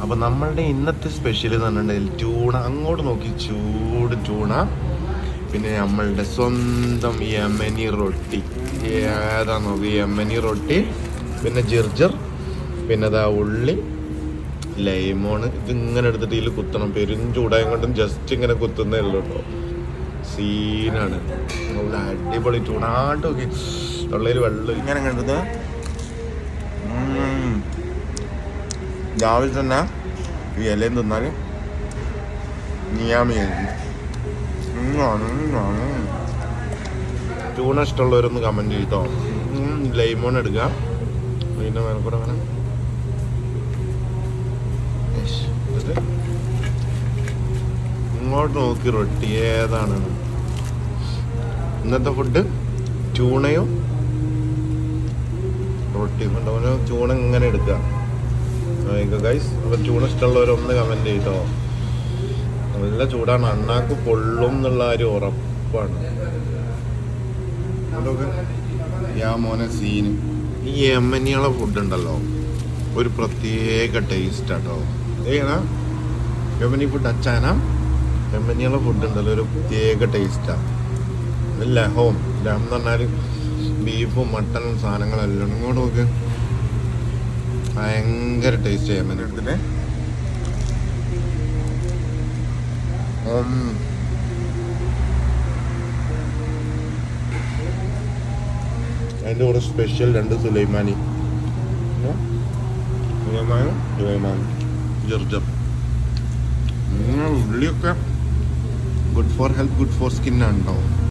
അപ്പൊ നമ്മളുടെ ഇന്നത്തെ സ്പെഷ്യൽ എന്ന് പറഞ്ഞിട്ടുണ്ടെങ്കിൽ ടൂണ. അങ്ങോട്ട് നോക്കി ചൂട് ടൂണ. പിന്നെ നമ്മളുടെ സ്വന്തം യമനി റൊട്ടി. ഏതാ നോക്കി യമനി റൊട്ടി. പിന്നെ ജിർജർ. പിന്നെ അതാ ഉള്ളി, ലൈമോണ്. ഇതിങ്ങനെ എടുത്തിട്ട് ഇതിൽ കുത്തണം. പെരും ചൂടായും കൊണ്ടും ജസ്റ്റ് ഇങ്ങനെ കുത്തുന്നേ ഉള്ളൂ കേട്ടോ. സീനാണ്. അടിപൊളി ടൂണാട്ട് നോക്കി. തൊള്ളയിൽ വെള്ളം ഇങ്ങനെ കണ്ടത്. രാവിലെ തന്നെ ഈ ഇലയും തിന്നാൽ ടൂണ ഇഷ്ടമുള്ളവരൊന്ന് കമൻറ്റ് ചെയ്തോ. ലൈമോൺ എടുക്കുക. പിന്നെ വേണക്കൂടെ അങ്ങനെ ഇങ്ങോട്ട് നോക്കി റൊട്ടി ഏതാണ് ഇന്നത്തെ ഫുഡ്. ട്യൂണയോ റൊട്ടിയും കൊണ്ടോ. ട്യൂണ ഇങ്ങനെ എടുക്കുക ഗൈസ്. അപ്പോൾ ട്യൂണ ഇഷ്ടമുള്ളവരൊന്ന് കമൻറ്റ് ചെയ്തോ. നല്ല ചൂടാണ്. അണ്ണാക്ക് പൊള്ളും എന്നുള്ള കാര്യം ഉറപ്പാണ്. അതൊക്കെ മോനെ സീന്. ഈ യമനിയുള്ള ഫുഡ് ഉണ്ടല്ലോ ഒരു പ്രത്യേക ടേസ്റ്റ് ആട്ടോ. ഏതാ യമനി ഫുഡ്? അച്ചാന യമനിയുള്ള ഫുഡ് ഉണ്ടല്ലോ ഒരു പ്രത്യേക ടേസ്റ്റാണ്. ലഹോം ലഹം എന്ന് പറഞ്ഞാൽ ബീഫും മട്ടനും സാധനങ്ങളെല്ലാം ഇങ്ങോട്ട് നോക്ക്. ഭയങ്കര ടേസ്റ്റ് യമനി എടുത്തിട്ട്. അതിൻ്റെ കൂടെ സ്പെഷ്യൽ 2 സുലൈമാനി ജർജർ. ഉള്ളിയൊക്കെ good for health, good for skin ആണ് കേട്ടോ.